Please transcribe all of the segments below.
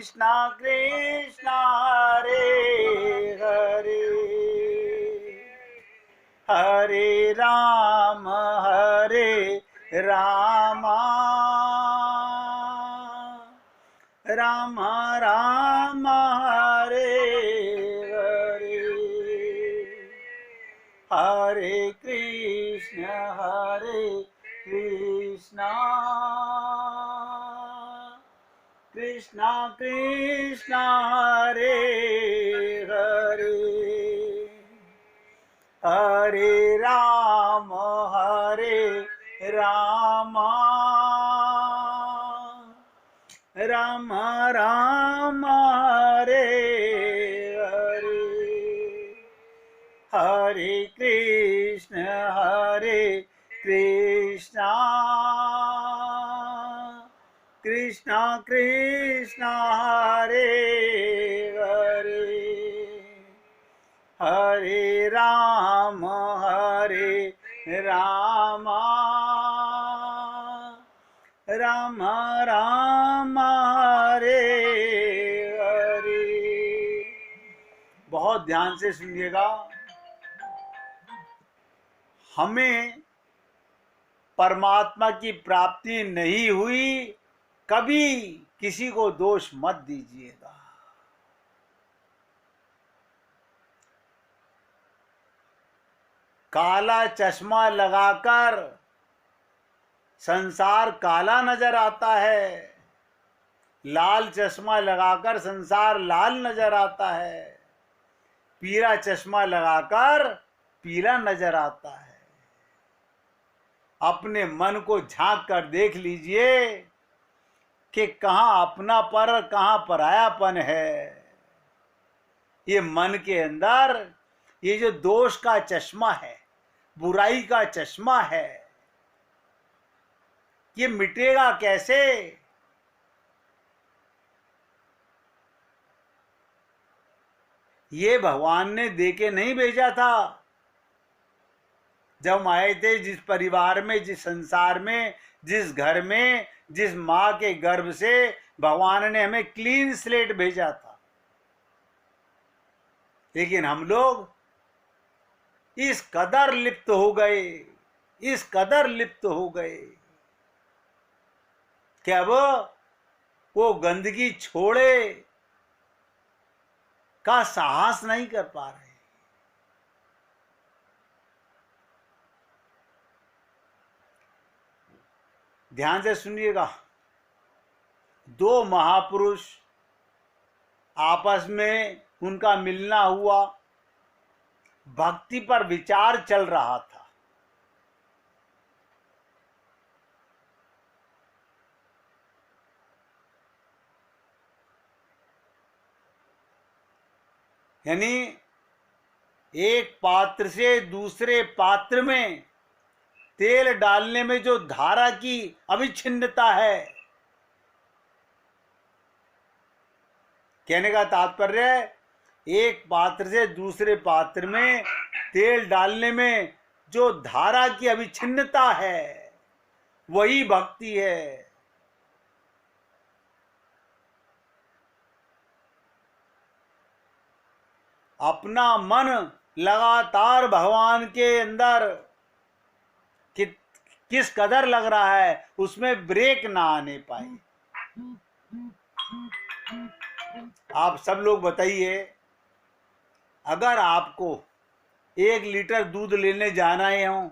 कृष्णा कृष्णा हरे हरे, हरे राम राम राम हरे हरे, हरे कृष्ण कृष्णा कृष्णा हरे हरे, हरे राम राम राम राम हरे हरे, हरे कृष्ण कृष्णा कृष्णा कृष्णा हरे हरे, हरे राम राम राम राम हरे हरे। बहुत ध्यान से सुनिएगा। हमें परमात्मा की प्राप्ति नहीं हुई, कभी किसी को दोष मत दीजिएगा। काला चश्मा लगाकर संसार काला नजर आता है, लाल चश्मा लगाकर संसार लाल नजर आता है, पीला चश्मा लगाकर पीला नजर आता है। अपने मन को झांक कर देख लीजिए कि कहाँ अपनापन और कहाँ परायापन है। ये मन के अंदर ये जो दोष का चश्मा है, बुराई का चश्मा है, ये मिटेगा कैसे? ये भगवान ने देके नहीं भेजा था। जब हम आए थे, जिस परिवार में, जिस संसार में, जिस घर में, जिस माँ के गर्भ से भगवान ने हमें क्लीन स्लेट भेजा था, लेकिन हम लोग इस कदर लिप्त हो गए, इस कदर लिप्त हो गए कि अब वो गंदगी छोड़े का साहस नहीं कर पा रहे। ध्यान से सुनिएगा। दो महापुरुष आपस में उनका मिलना हुआ, भक्ति पर विचार चल रहा था। यानी एक पात्र से दूसरे पात्र में तेल डालने में जो धारा की अविच्छिन्नता है, कहने का तात्पर्य है एक पात्र से दूसरे पात्र में तेल डालने में जो धारा की अविच्छिन्नता है, वही भक्ति है। अपना मन लगातार भगवान के अंदर किस कदर लग रहा है, उसमें ब्रेक ना आने पाए। आप सब लोग बताइए, अगर आपको 1 लीटर दूध लेने जाना है हो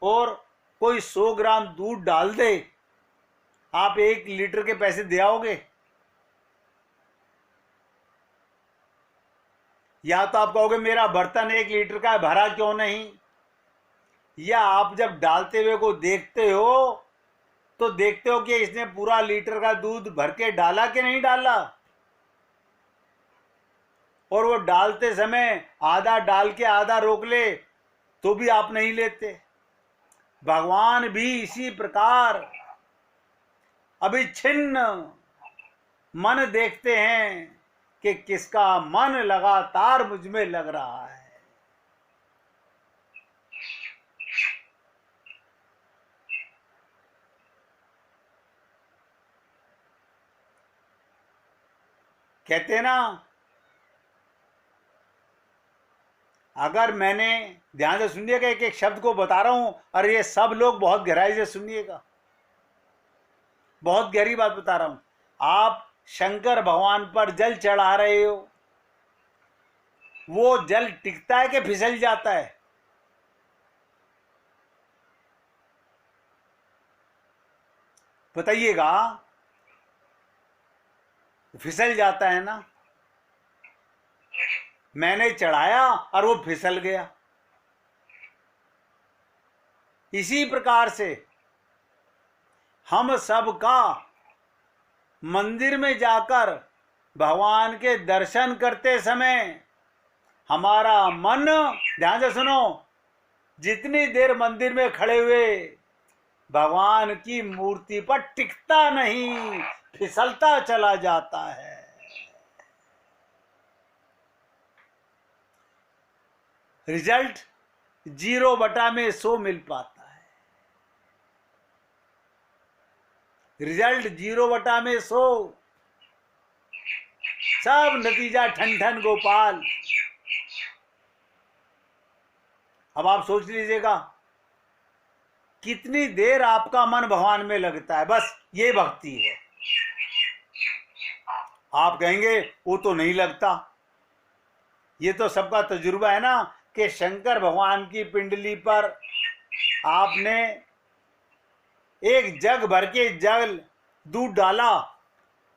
और कोई 100 ग्राम दूध डाल दे, आप 1 लीटर के पैसे दे आओगे? या तो आप कहोगे मेरा बर्तन 1 लीटर का है, भरा क्यों नहीं? या आप जब डालते हुए को देखते हो तो देखते हो कि इसने पूरा लीटर का दूध भर के डाला कि नहीं डाला, और वो डालते समय आधा डाल के आधा रोक ले तो भी आप नहीं लेते। भगवान भी इसी प्रकार अविच्छिन्न मन देखते हैं कि किसका मन लगातार मुझ में लग रहा है। कहते हैं ना, अगर मैंने, ध्यान से सुनिएगा, एक एक शब्द को बता रहा हूं और ये सब लोग बहुत गहराई से सुनिएगा, बहुत गहरी बात बता रहा हूं। आप शंकर भगवान पर जल चढ़ा रहे हो, वो जल टिकता है कि फिसल जाता है? बताइएगा। फिसल जाता है ना। मैंने चढ़ाया और वो फिसल गया। इसी प्रकार से हम सब का मंदिर में जाकर भगवान के दर्शन करते समय हमारा मन, ध्यान से सुनो, जितनी देर मंदिर में खड़े हुए भगवान की मूर्ति पर टिकता नहीं, फिसलता चला जाता है। रिजल्ट 0/100 मिल पाता है। रिजल्ट 0/100। सब नतीजा ठन ठन गोपाल। अब आप सोच लीजिएगा कितनी देर आपका मन भगवान में लगता है। बस ये भक्ति है। आप कहेंगे वो तो नहीं लगता। ये तो सबका तजुर्बा है ना कि शंकर भगवान की पिंडली पर आपने एक जग भर के जल दूध डाला,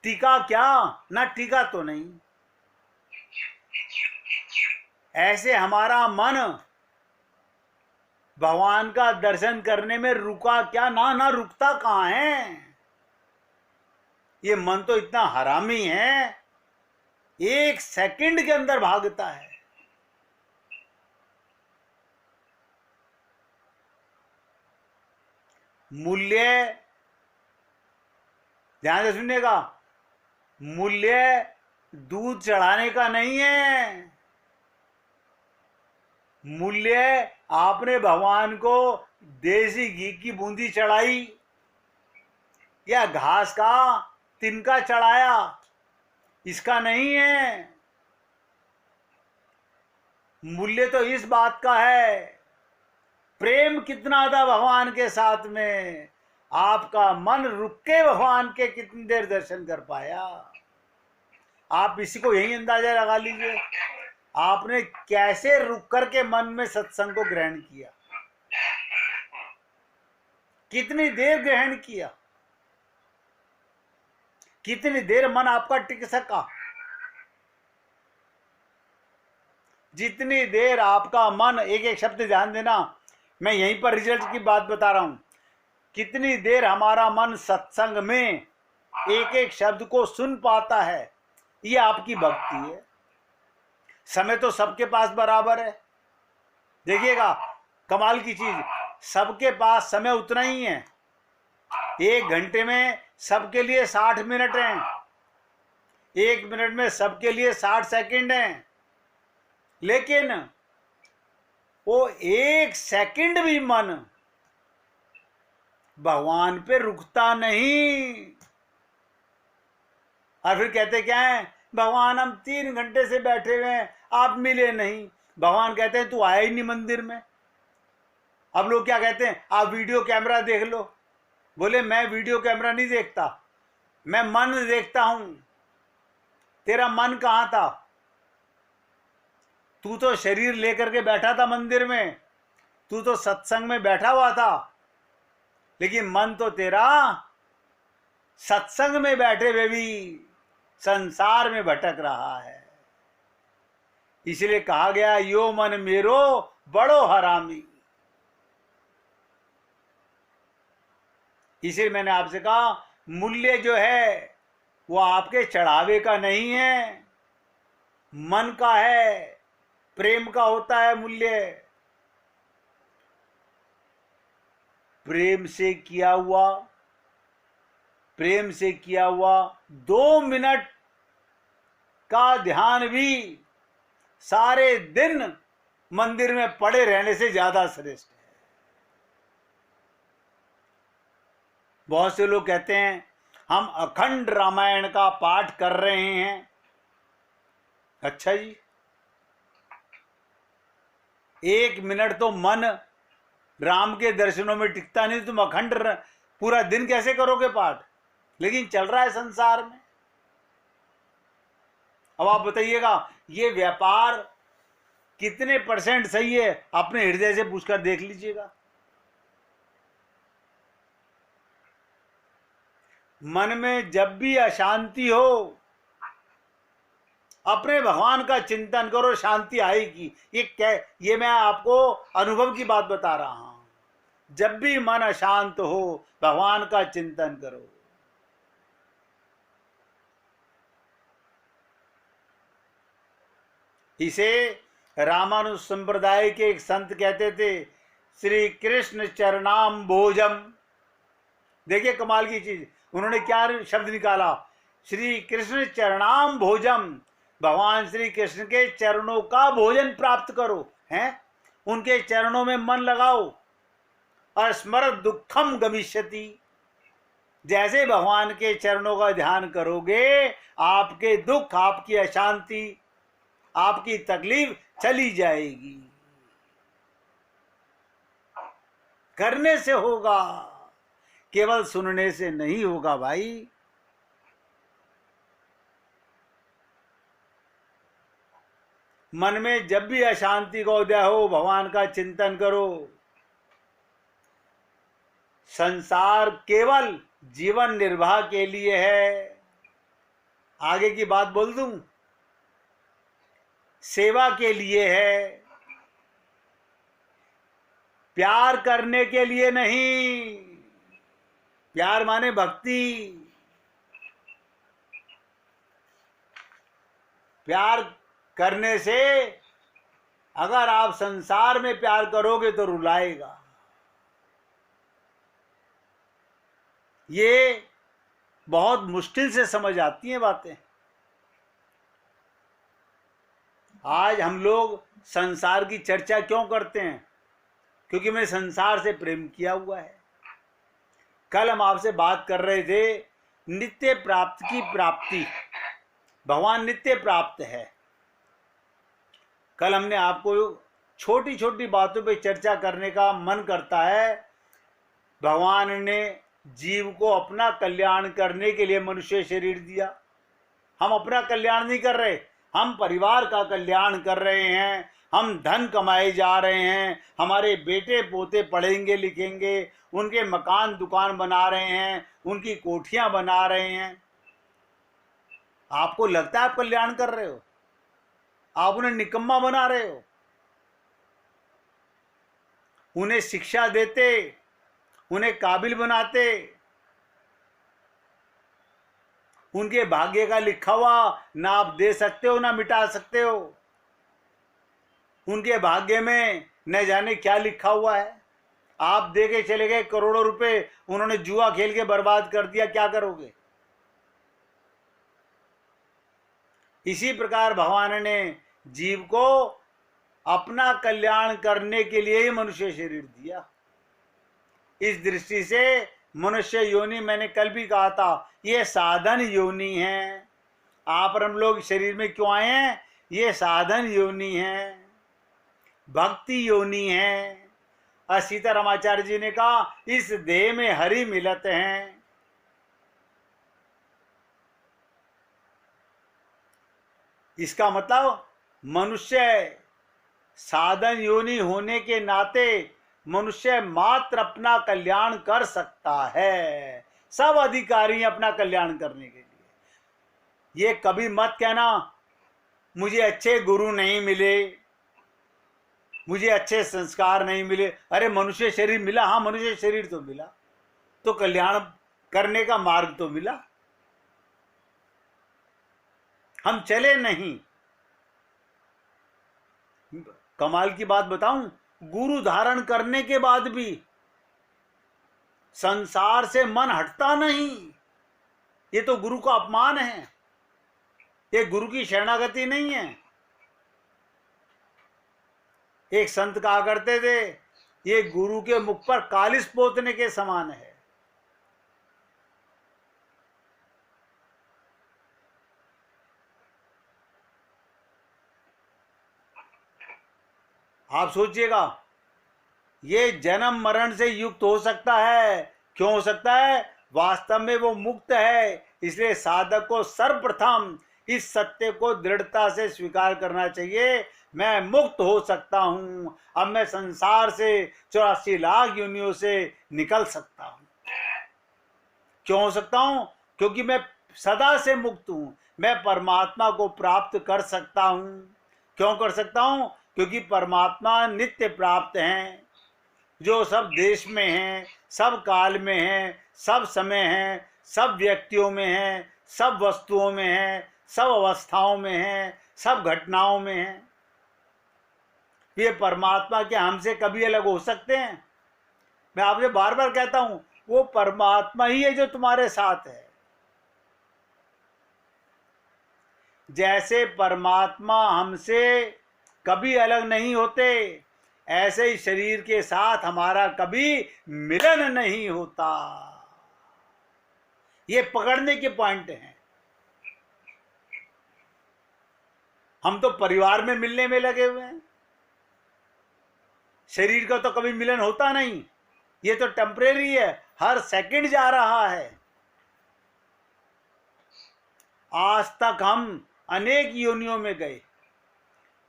टीका क्या? ना टीका तो नहीं। ऐसे हमारा मन भगवान का दर्शन करने में रुका क्या? ना रुकता कहां है। ये मन तो इतना हरामी है, 1 सेकंड के अंदर भागता है। मूल्य, ध्यान से सुनिएगा, मूल्य दूध चढ़ाने का नहीं है। मूल्य आपने भगवान को देसी घी की बूंदी चढ़ाई या घास का तिनका चढ़ाया, इसका नहीं है। मूल्य तो इस बात का है, प्रेम कितना था भगवान के साथ में। आपका मन रुक के भगवान के कितनी देर दर्शन कर पाया। आप इसी को यही अंदाजा लगा लीजिए, आपने कैसे रुक करके मन में सत्संग को ग्रहण किया, कितनी देर ग्रहण किया, कितनी देर मन आपका टिक सका। जितनी देर आपका मन, एक एक शब्द ध्यान देना, मैं यहीं पर रिजल्ट की बात बता रहा हूं। कितनी देर हमारा मन सत्संग में एक एक शब्द को सुन पाता है, ये आपकी भक्ति है। समय तो सबके पास बराबर है। देखिएगा कमाल की चीज, सबके पास समय उतना ही है। 1 घंटे में सबके लिए 60 मिनट हैं, 1 मिनट में सबके लिए 60 सेकंड हैं। लेकिन वो 1 सेकंड भी मन भगवान पे रुकता नहीं। और फिर कहते क्या है, भगवान हम 3 घंटे से बैठे हुए हैं, आप मिले नहीं। भगवान कहते हैं तू आया ही नहीं मंदिर में। अब लोग क्या कहते हैं, आप वीडियो कैमरा देख लो। बोले मैं वीडियो कैमरा नहीं देखता, मैं मन देखता हूं। तेरा मन कहां था? तू तो शरीर लेकर के बैठा था मंदिर में, तू तो सत्संग में बैठा हुआ था, लेकिन मन तो तेरा सत्संग में बैठे हुए भी संसार में भटक रहा है। इसलिए कहा गया यो मन मेरो बड़ो हरामी। इसलिए मैंने आपसे कहा मूल्य जो है वो आपके चढ़ावे का नहीं है, मन का है, प्रेम का होता है मूल्य। प्रेम से किया हुआ, प्रेम से किया हुआ 2 मिनट का ध्यान भी सारे दिन मंदिर में पड़े रहने से ज्यादा श्रेष्ठ है। बहुत से लोग कहते हैं हम अखंड रामायण का पाठ कर रहे हैं, अच्छा जी, 1 मिनट तो मन राम के दर्शनों में टिकता नहीं, तुम अखंड पूरा दिन कैसे करोगे पाठ? लेकिन चल रहा है संसार में। अब आप बताइएगा ये व्यापार कितने परसेंट सही है? अपने हृदय से पूछकर देख लीजिएगा। मन में जब भी अशांति हो, अपने भगवान का चिंतन करो, शांति आएगी। ये मैं आपको अनुभव की बात बता रहा हूं। जब भी मन अशांत हो, भगवान का चिंतन करो। इसे रामानुज संप्रदाय के एक संत कहते थे, श्री कृष्ण चरणाम भोजम। देखिए कमाल की चीज, उन्होंने क्या शब्द निकाला, श्री कृष्ण चरणाम भोजम। भगवान श्री कृष्ण के चरणों का भोजन प्राप्त करो, हैं? उनके चरणों में मन लगाओ। और स्मर दुखम गमिष्यति, जैसे भगवान के चरणों का ध्यान करोगे, आपके दुख, आपकी अशांति, आपकी तकलीफ चली जाएगी। करने से होगा, केवल सुनने से नहीं होगा भाई। मन में जब भी अशांति का उदय हो, भगवान का चिंतन करो। संसार केवल जीवन निर्वाह के लिए है। आगे की बात बोल दूं, सेवा के लिए है, प्यार करने के लिए नहीं। प्यार माने भक्ति। प्यार करने से, अगर आप संसार में प्यार करोगे तो रुलाएगा। ये बहुत मुश्किल से समझ आती हैं बातें। आज हम लोग संसार की चर्चा क्यों करते हैं? क्योंकि मैंने संसार से प्रेम किया हुआ है। कल हम आपसे बात कर रहे थे नित्य प्राप्त की प्राप्ति। भगवान नित्य प्राप्त है। कल हमने आपको छोटी छोटी बातों पे चर्चा करने का मन करता है। भगवान ने जीव को अपना कल्याण करने के लिए मनुष्य शरीर दिया। हम अपना कल्याण नहीं कर रहे, हम परिवार का कल्याण कर रहे हैं। हम धन कमाए जा रहे हैं, हमारे बेटे पोते पढ़ेंगे लिखेंगे, उनके मकान दुकान बना रहे हैं, उनकी कोठियां बना रहे हैं। आपको लगता है आप कल्याण कर रहे हो? आप उन्हें निकम्मा बना रहे हो। उन्हें शिक्षा देते, उन्हें काबिल बनाते, उनके भाग्य का लिखा हुआ ना आप दे सकते हो ना मिटा सकते हो। उनके भाग्य में न जाने क्या लिखा हुआ है। आप दे के चले गए करोड़ों रुपए, उन्होंने जुआ खेल के बर्बाद कर दिया, क्या करोगे? इसी प्रकार भगवान ने जीव को अपना कल्याण करने के लिए ही मनुष्य शरीर दिया। इस दृष्टि से मनुष्य योनि, मैंने कल भी कहा था, ये साधन योनि है। आप और हम लोग शरीर में क्यों आए हैं? ये साधन योनि है, भक्ति योनि है। और सीतारामाचार्य जी ने कहा, इस देह में हरि मिलत हैं। इसका मतलब मनुष्य साधन योनि होने के नाते मनुष्य मात्र अपना कल्याण कर सकता है। सब अधिकारी अपना कल्याण करने के लिए। ये कभी मत कहना मुझे अच्छे गुरु नहीं मिले, मुझे अच्छे संस्कार नहीं मिले। अरे मनुष्य शरीर मिला, हाँ मनुष्य शरीर तो मिला, तो कल्याण करने का मार्ग तो मिला। हम चले नहीं। कमाल की बात बताऊं, गुरु धारण करने के बाद भी संसार से मन हटता नहीं। ये तो गुरु का अपमान है, ये गुरु की शरणागति नहीं है। एक संत कहा करते थे, ये गुरु के मुख पर कालिस पोतने के समान है। आप सोचिएगा, ये जन्म मरण से युक्त हो सकता है। क्यों हो सकता है? वास्तव में वो मुक्त है। इसलिए साधक को सर्वप्रथम इस सत्य को दृढ़ता से स्वीकार करना चाहिए, मैं मुक्त हो सकता हूं। अब मैं संसार से 84 लाख योनियों से निकल सकता हूं। क्यों हो सकता हूं? क्योंकि मैं सदा से मुक्त हूं। मैं परमात्मा को प्राप्त कर सकता हूं। क्यों कर सकता हूं? क्योंकि परमात्मा नित्य प्राप्त हैं, जो सब देश में हैं, सब काल में हैं, सब समय हैं, सब व्यक्तियों में हैं, सब वस्तुओं में हैं, सब अवस्थाओं में हैं, सब घटनाओं में हैं। ये परमात्मा के हमसे कभी अलग हो सकते हैं? मैं आपसे बार बार कहता हूं, वो परमात्मा ही है जो तुम्हारे साथ है। जैसे परमात्मा हमसे कभी अलग नहीं होते, ऐसे ही शरीर के साथ हमारा कभी मिलन नहीं होता। ये पकड़ने के पॉइंट हैं। हम तो परिवार में मिलने में लगे हुए हैं, शरीर का तो कभी मिलन होता नहीं। ये तो टेम्परेरी है, हर सेकंड जा रहा है। आज तक हम अनेक योनियों में गए,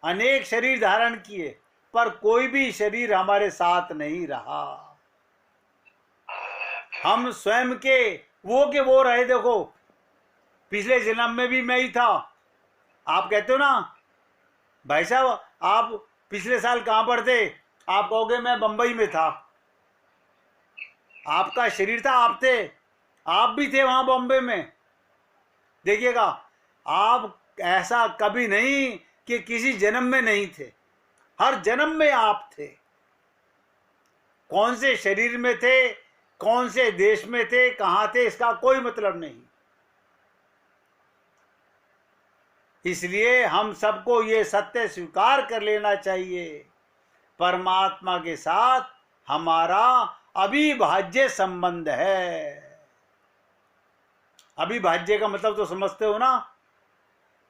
अनेक शरीर धारण किए, पर कोई भी शरीर हमारे साथ नहीं रहा। हम स्वयं के वो रहे। देखो, पिछले जन्म में भी मैं ही था। आप कहते हो ना, भाई साहब आप पिछले साल कहां पर थे? आप कहोगे मैं बंबई में था। आपका शरीर था, आप थे, आप भी थे वहां बॉम्बे में। देखिएगा, आप ऐसा कभी नहीं कि किसी जन्म में नहीं थे, हर जन्म में आप थे। कौन से शरीर में थे, कौन से देश में थे, कहां थे, इसका कोई मतलब नहीं। इसलिए हम सबको ये सत्य स्वीकार कर लेना चाहिए, परमात्मा के साथ हमारा अविभाज्य संबंध है। अविभाज्य का मतलब तो समझते हो ना,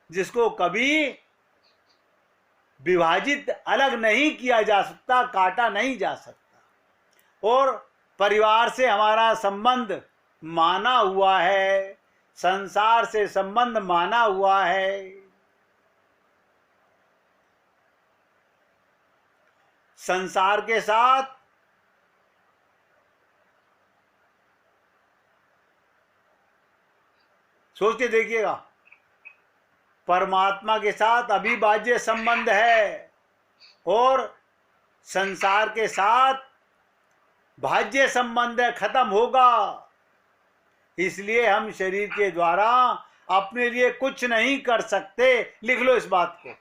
जिसको कभी विभाजित अलग नहीं किया जा सकता, काटा नहीं जा सकता। और परिवार से हमारा संबंध माना हुआ है, संसार से संबंध माना हुआ है। संसार के साथ सोच के देखिएगा, परमात्मा के साथ अविभाज्य संबंध है और संसार के साथ भाज्य संबंध है, खत्म होगा। इसलिए हम शरीर के द्वारा अपने लिए कुछ नहीं कर सकते। लिख लो इस बात को।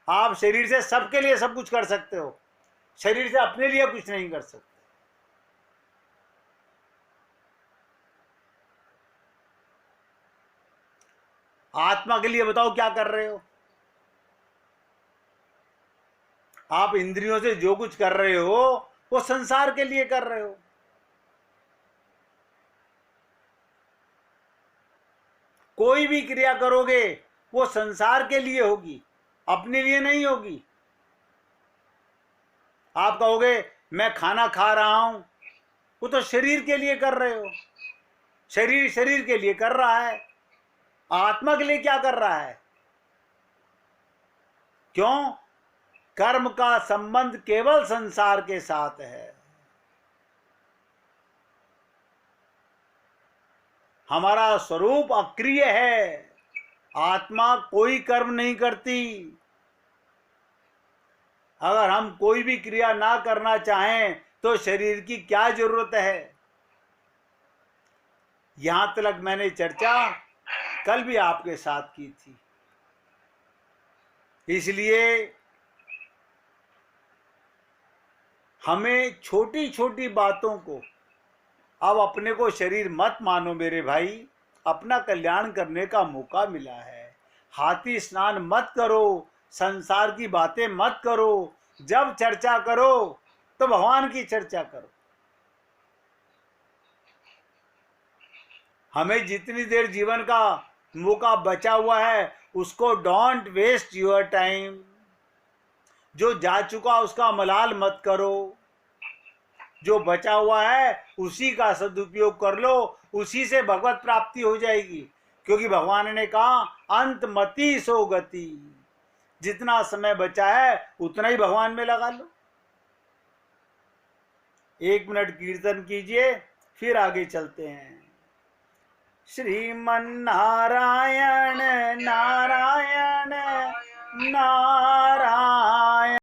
आप शरीर से सबके लिए सब कुछ कर सकते हो, शरीर से अपने लिए कुछ नहीं कर सकते। आत्मा के लिए बताओ क्या कर रहे हो? आप इंद्रियों से जो कुछ कर रहे हो वो संसार के लिए कर रहे हो। कोई भी क्रिया करोगे वो संसार के लिए होगी, अपने लिए नहीं होगी। आप कहोगे मैं खाना खा रहा हूं, वो तो शरीर के लिए कर रहे हो। शरीर शरीर के लिए कर रहा है, आत्मा के लिए क्या कर रहा है? क्यों? कर्म का संबंध केवल संसार के साथ है। हमारा स्वरूप अक्रिय है, आत्मा कोई कर्म नहीं करती। अगर हम कोई भी क्रिया ना करना चाहें तो शरीर की क्या जरूरत है? यहां तक मैंने चर्चा कल भी आपके साथ की थी। इसलिए हमें छोटी छोटी बातों को, अब अपने को शरीर मत मानो मेरे भाई, अपना कल्याण करने का मौका मिला है। हाथी स्नान मत करो, संसार की बातें मत करो। जब चर्चा करो तो भगवान की चर्चा करो। हमें जितनी देर जीवन का मौका बचा हुआ है उसको डोंट वेस्ट योर टाइम, जो जा चुका उसका मलाल मत करो, जो बचा हुआ है उसी का सदुपयोग कर लो, उसी से भगवत प्राप्ति हो जाएगी। क्योंकि भगवान ने कहा अंत मति सो गति, जितना समय बचा है उतना ही भगवान में लगा लो। 1 मिनट कीर्तन कीजिए, फिर आगे चलते हैं। श्रीमन नारायण नारायण नारायण।